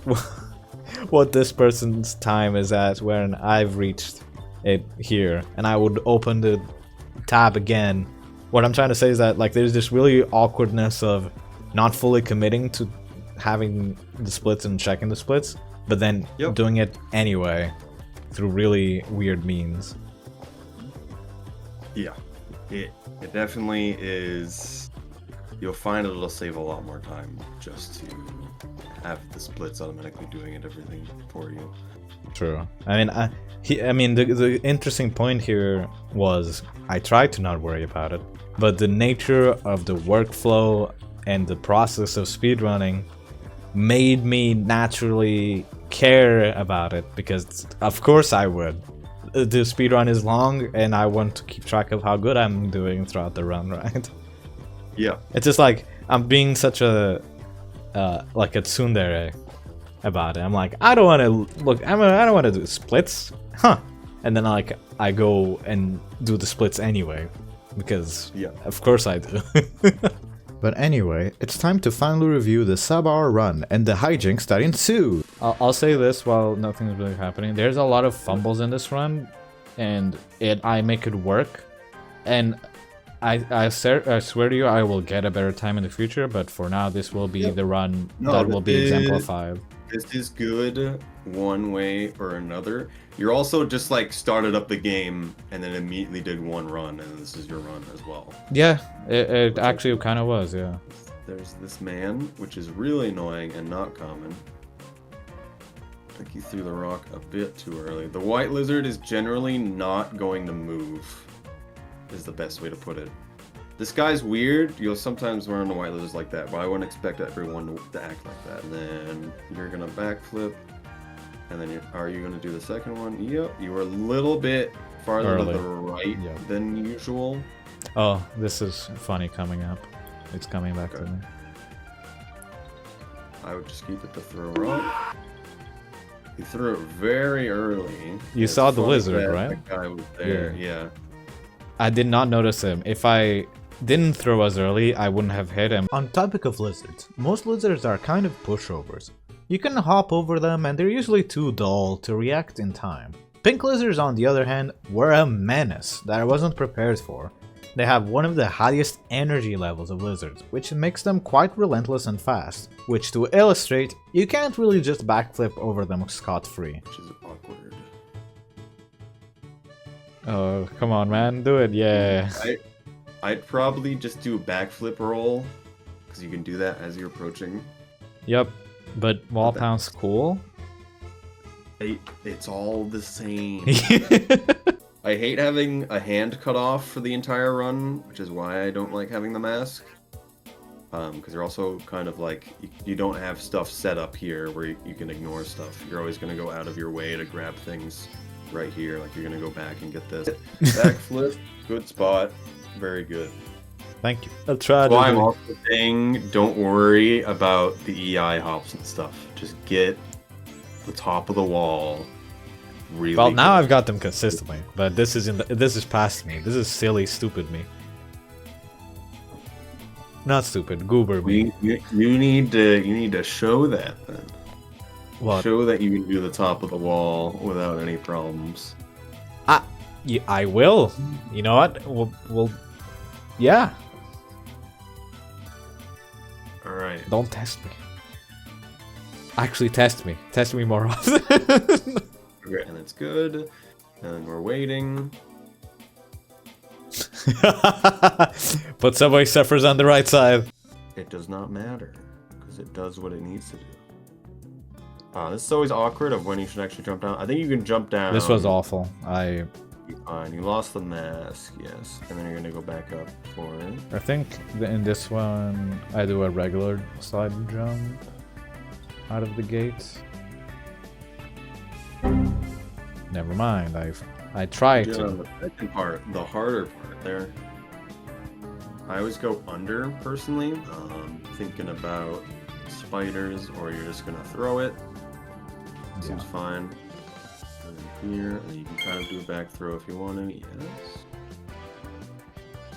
what this person's time is at when I've reached it here. And I would open the tab again. What I'm trying to say is that like there's this really awkwardness of not fully committing to having the splits and checking the splits, but then doing it anyway through really weird means. Yeah, it definitely is. You'll find it'll save a lot more time just to have the splits automatically doing everything for you. True. I mean, the interesting point here was I tried to not worry about it, but the nature of the workflow and the process of speedrunning made me naturally care about it, because of course I would. The speedrun is long and I want to keep track of how good I'm doing throughout the run, right? Yeah. It's just like I'm being such a like a tsundere about it. I'm like, I don't want to look, I don't want to do splits, huh? And then like I go and do the splits anyway, because of course I do. But anyway, it's time to finally review the Subhour Run and the hijinks that ensue. I'll say this while nothing's really happening. There's a lot of fumbles in this run, and I make it work. And I swear to you, I will get a better time in the future, but for now, this will be the run that will be exemplified. This is good one way or another. You're also just like started up the game and then immediately did one run, and this is your run as well. Yeah, it actually kind of was, yeah. There's this man, which is really annoying and not common. I think he threw the rock a bit too early. The white lizard is generally not going to move, is the best way to put it. This guy's weird. You'll sometimes run into white lizards like that, but I wouldn't expect everyone to act like that. And then you're gonna backflip, and then are you gonna do the second one? Yep. You were a little bit farther Early. to the right than usual. Oh, this is funny coming up. It's coming back to me. I would just keep it to throw up. He threw it very early. You saw the lizard, right? That guy was there, yeah. I did not notice him. If I didn't throw as early, I wouldn't have hit him. On topic of lizards, most lizards are kind of pushovers. You can hop over them and they're usually too dull to react in time. Pink lizards, on the other hand, were a menace that I wasn't prepared for. They have one of the highest energy levels of lizards, which makes them quite relentless and fast. Which, to illustrate, you can't really just backflip over them scot-free. Which is awkward. Oh, come on, man, do it, yeah. I'd probably just do a backflip roll, because you can do that as you're approaching. Yep, but wall pound's cool. It's all the same. I hate having a hand cut off for the entire run, which is why I don't like having the mask. Because you're also kind of like, you don't have stuff set up here where you can ignore stuff. You're always going to go out of your way to grab things right here. Like, you're going to go back and get this. Backflip, good spot, very good. Thank you. I'll try to I'm also saying, don't worry about the EI hops and stuff. Just get the top of the wall. Really well, now good. I've got them consistently, but this is this is past me. This is silly, stupid me. Not stupid, goober me. You need to show that then. What? Show that you can do the top of the wall without any problems. I will. You know what? We'll yeah. All right. Don't test me. Actually, test me. Test me more often. Okay, and it's good. And then we're waiting. But Subway suffers on the right side. It does not matter, because it does what it needs to do. This is always awkward of when you should actually jump down. I think you can jump down. This was awful. Fine. You lost the mask, yes. And then you're gonna go back up for it. I think in this one, I do a regular slide jump out of the gate. Never mind. I tried to. The second part, the harder part there. I always go under personally, thinking about spiders, or you're just gonna throw it. Seems fine. And then here, and you can kind of do a back throw if you want to. Yes.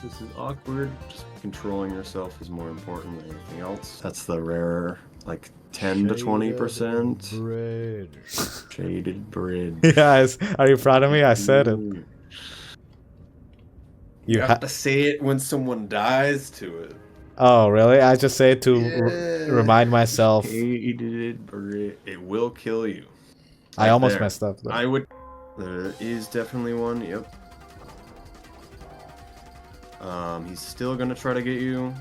This is awkward. Just controlling yourself is more important than anything else. That's the rare, like 10 to 20%. Bridge. Shaded bridge. Yes. Are you proud of me? I said it. You have to say it when someone dies to it. Oh, really? I just say it to remind myself. Shaded bridge. It will kill you. I almost messed up, though. I would. There is definitely one. Yep. He's still gonna try to get you.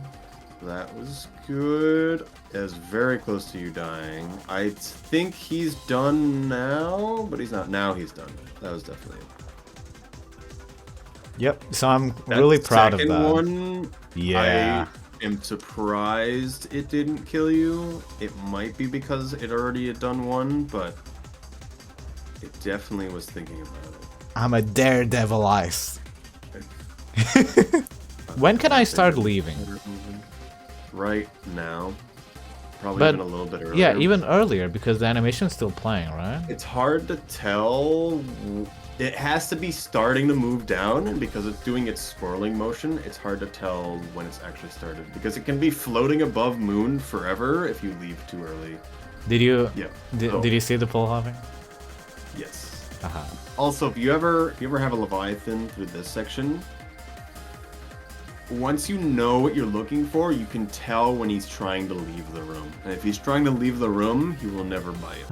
That was good. It was very close to you dying. I think he's done now, but he's not. Now he's done. That was definitely it. Yep. So I'm really proud of that. Second one. Yeah. I am surprised it didn't kill you. It might be because it already had done one, but it definitely was thinking about it. I'm a daredevil ice. When can I start leaving? Right now. Probably But, even a little bit earlier. Yeah, even earlier, because the animation's still playing, right? It's hard to tell. It has to be starting to move down, and because it's doing its swirling motion, it's hard to tell when it's actually started. Because it can be floating above moon forever if you leave too early. Did you? Yeah. Did you see the pole hopping? Yes. Uh-huh. Also, if you ever have a Leviathan through this section, once you know what you're looking for, you can tell when he's trying to leave the room. And if he's trying to leave the room, he will never bite.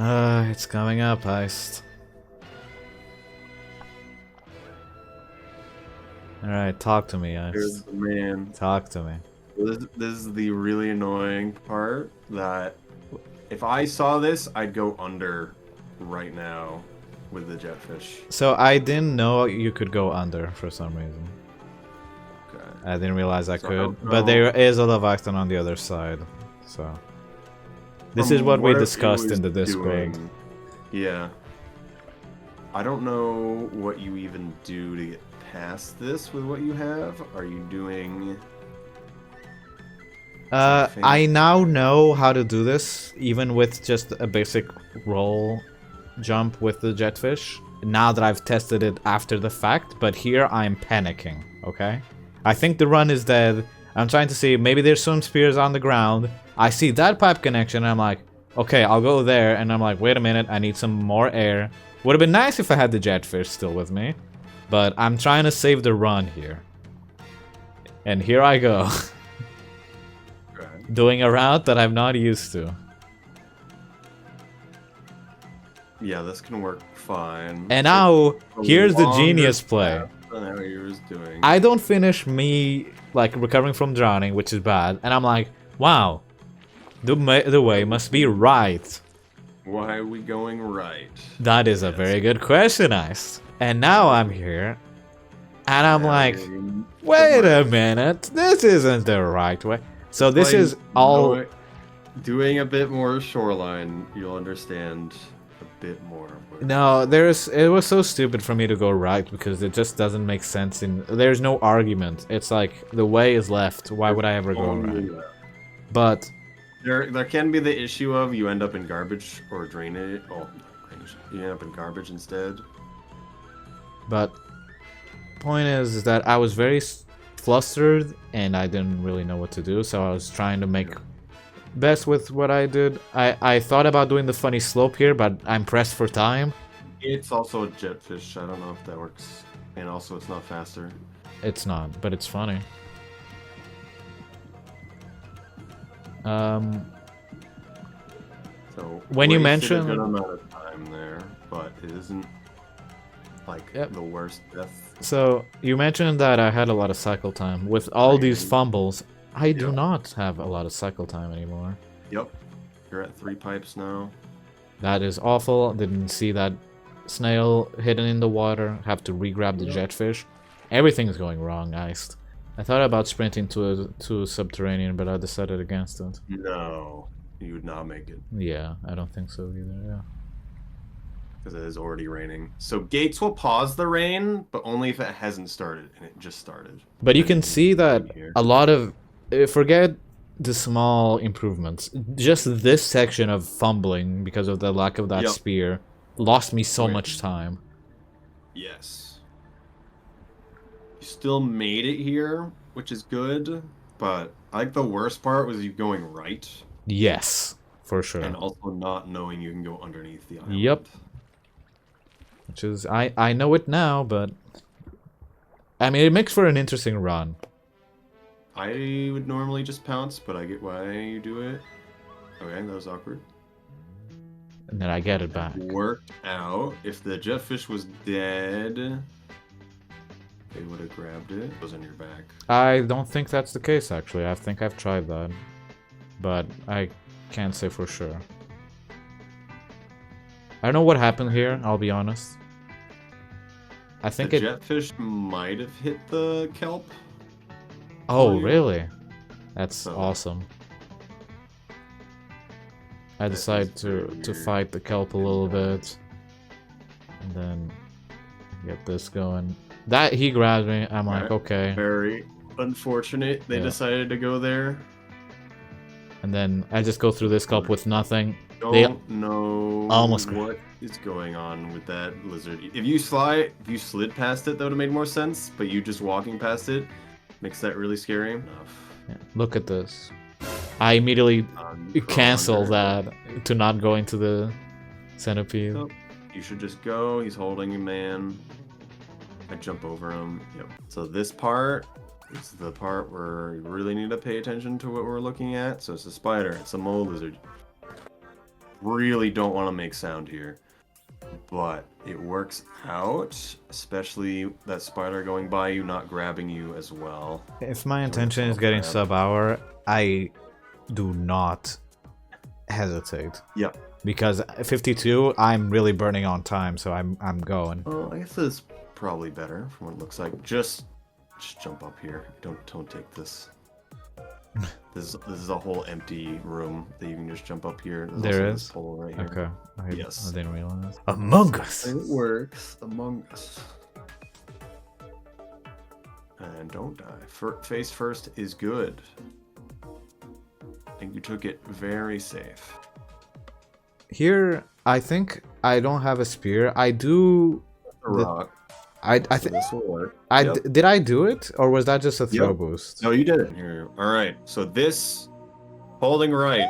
It's coming up, Iced. Alright, talk to me, Iced. Here's the man. Talk to me. This is the really annoying part, that if I saw this, I'd go under right now with the jetfish. So I didn't know you could go under for some reason. Okay. I didn't realize I So could. no- But there is a Leviathan on the other side, so... This is From what we it discussed was in the Discord. doing- Yeah. I don't know what you even do to get past this with what you have. Are you doing... I now know how to do this, even with just a basic roll jump with the jetfish. Now that I've tested it after the fact, but here I'm panicking, okay? I think the run is dead. I'm trying to see, maybe there's some spears on the ground. I see that pipe connection, and I'm like, okay, I'll go there, and I'm like, wait a minute, I need some more air. Would have been nice if I had the jetfish still with me, but I'm trying to save the run here. And here I go. Doing a route that I'm not used to. Yeah, this can work fine. And now, here's the genius play. Doing. I don't finish me, like, recovering from drowning, which is bad, and I'm like, wow, the way must be right. Why are we going right? That is a very good question, Ice. And now I'm here, and I'm like, wait a minute, this isn't the right way. So this is all... Doing a bit more shoreline, you'll understand a bit more. No, it was so stupid for me to go right, because it just doesn't make sense. There's no argument. It's like, the way is left, why would I ever go right? But... There can be the issue of you end up in garbage or drainage. Oh, you end up in garbage instead. But point is that I was very flustered and I didn't really know what to do, so I was trying to make best with what I did. I thought about doing the funny slope here, but I'm pressed for time. It's also a jetfish. I don't know if that works, and also it's not faster. It's not, but it's funny. So when you mention a good amount of time there, but it isn't like the worst death. So you mentioned that I had a lot of cycle time. With all these fumbles, I do not have a lot of cycle time anymore. Yep, you're at 3 pipes now. That is awful. Didn't see that snail hidden in the water. Have to re-grab the jetfish. Everything's going wrong, Iced. I thought about sprinting to subterranean, but I decided against it. No, you would not make it. Yeah, I don't think so either, yeah. Because it is already raining. So gates will pause the rain, but only if it hasn't started, and it just started. But you can see that a lot of... Forget the small improvements. Just this section of fumbling, because of the lack of that spear, lost me so much time. Yes. You still made it here, which is good, but I think the worst part was you going right. Yes, for sure. And also not knowing you can go underneath the island. Yep. Which is, I know it now, but... I mean, it makes for an interesting run. I would normally just pounce, but I get why you do it. Okay, that was awkward. And then I get it back. Worked out. If the jetfish was dead... They would have grabbed it. It was on your back. I don't think that's the case, actually. I think I've tried that. But I can't say for sure. I don't know what happened here, I'll be honest. I think the jetfish might have hit the kelp. Oh, really? That's awesome. I decided to fight the kelp a little bit. And then get this going. That he grabbed me. I'm like, okay. Very unfortunate. They decided to go there. And then I just go through this kelp with nothing. Don't know almost what is going on with that lizard. If you slid past it, that would have made more sense. But you just walking past it makes that really scary. Yeah, look at this. I immediately cancel that to not go into the centipede. So, you should just go. He's holding you, man. I jump over him. Yep. So this part is the part where you really need to pay attention to what we're looking at. So it's a spider. It's a mole lizard. Really don't want to make sound here. But it works out. Especially that spider going by you, not grabbing you as well. If my intention is getting sub-hour, I do not hesitate. Yep. Because 52, I'm really burning on time, so I'm going. Well, I guess it's probably better from what it looks like. Just just jump up here. Don't take this. This is a whole empty room that you can just jump up here. There's There also is? this pole right here. Okay. Yes. I didn't realize. Among Us! It works. Among Us. And don't die. Face first is good. I think you took it very safe. Here, I think I don't have a spear. I do... A rock. I So think... this will work. Did I do it? Or was that just a throw boost? No, you did it. Here. All right. So this, holding right.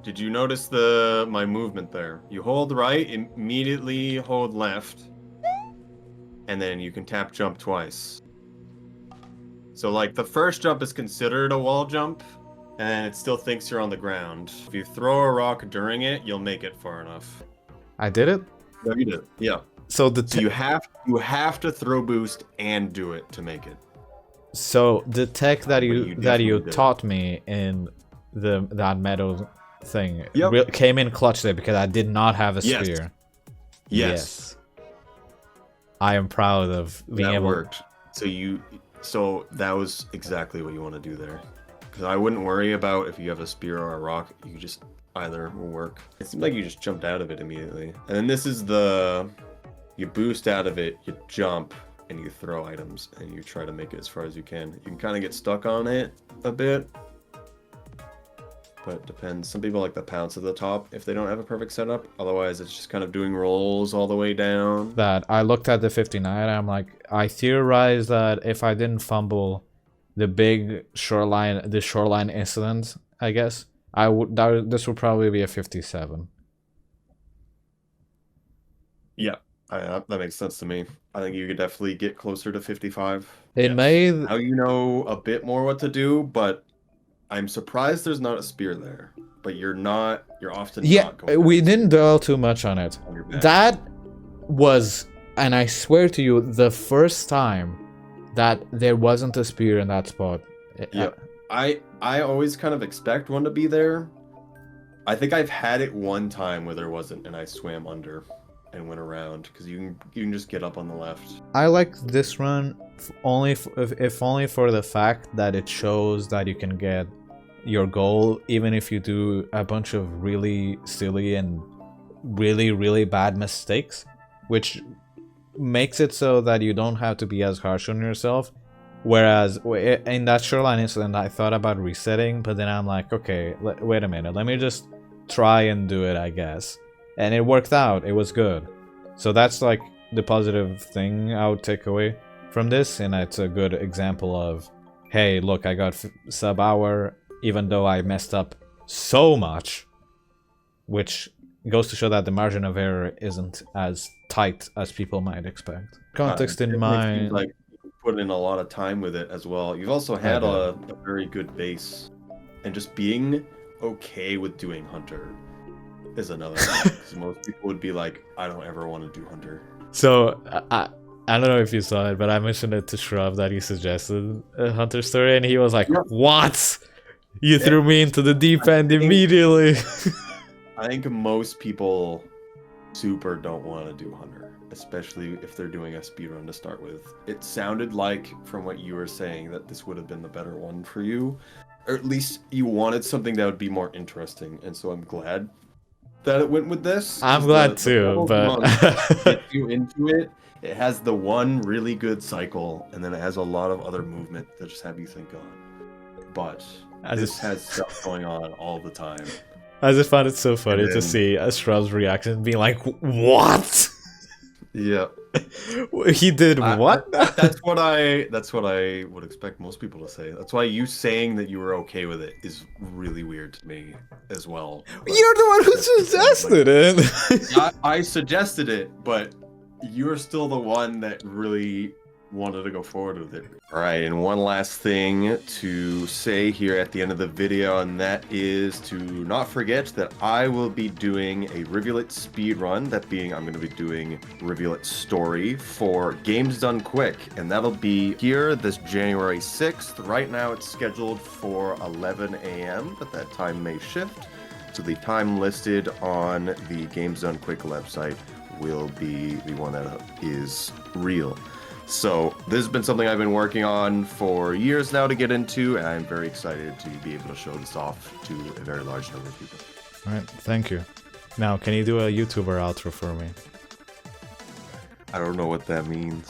Did you notice my movement there? You hold right, immediately hold left, and then you can tap jump twice. So like the first jump is considered a wall jump, and it still thinks you're on the ground. If you throw a rock during it, you'll make it far enough. I did it? No, you did. Yeah. So you have to throw boost and do it to make it. So the tech that you did. taught me in that meadow thing Yep. came in clutch there because I did not have a spear. Yes. I am proud of being That able. worked. So that was exactly what you want to do there. Because I wouldn't worry about if you have a spear or a rock. You just either will work. It seemed like you just jumped out of it immediately. And then this is you boost out of it, you jump, and you throw items, and you try to make it as far as you can. You can kind of get stuck on it a bit, but it depends. Some people like the pounce at the top if they don't have a perfect setup. Otherwise, it's just kind of doing rolls all the way down. That I looked at the 59, I'm like, I theorized that if I didn't fumble the shoreline incident, I guess, this would probably be a 57. Yeah. That makes sense to me. I think you could definitely get closer to 55. Now you know a bit more what to do, but I'm surprised there's not a spear there. But you're often not going. We didn't dwell too much on it. That was, and I swear to you, the first time that there wasn't a spear in that spot. Yeah. I always kind of expect one to be there. I think I've had it one time where there wasn't, and I swam under and went around, because you can just get up on the left. I like this run if only for the fact that it shows that you can get your goal even if you do a bunch of really silly and really bad mistakes, which makes it so that you don't have to be as harsh on yourself. Whereas in that shoreline incident, I thought about resetting, but then I'm like, okay, wait a minute, let me just try and do it, I guess. And it worked out. It was good. So that's like the positive thing I would take away from this, and it's a good example of, hey, look, I got Subhour, even though I messed up so much, which goes to show that the margin of error isn't as tight as people might expect. Context in mind. Like you put in a lot of time with it as well. You've also had a very good base, and just being okay with doing Hunter is another thing. Because most people would be like, I don't ever want to do Hunter. So I don't know if you saw it, but I mentioned it to Shrub that he suggested a Hunter story, and he was like, "What? You threw me into the deep end immediately." I think most people super don't want to do Hunter, especially if they're doing a speedrun to start with. It sounded like, from what you were saying, that this would have been the better one for you. Or at least you wanted something that would be more interesting, and so I'm glad that it went with this. I'm glad too, but get you into it. It has the one really good cycle, and then it has a lot of other movement that just have you think on. But this has stuff going on all the time. I just found it so funny to see Shrub's reaction, being like, "What?" Yeah. He did what? That's what I would expect most people to say. That's why you saying that you were okay with it is really weird to me as well. But you're the one who suggested it. I suggested it, but you're still the one that really wanted to go forward with it. All right, and one last thing to say here at the end of the video, and that is to not forget that I will be doing a Rivulet speedrun. That being, I'm going to be doing Rivulet Story for Games Done Quick, and that'll be here this January 6th. Right now it's scheduled for 11 a.m., but that time may shift. So the time listed on the Games Done Quick website will be the one that is real. So this has been something I've been working on for years now to get into, and I'm very excited to be able to show this off to a very large number of people. All right, thank you. Now, can you do a YouTuber outro for me? I don't know what that means.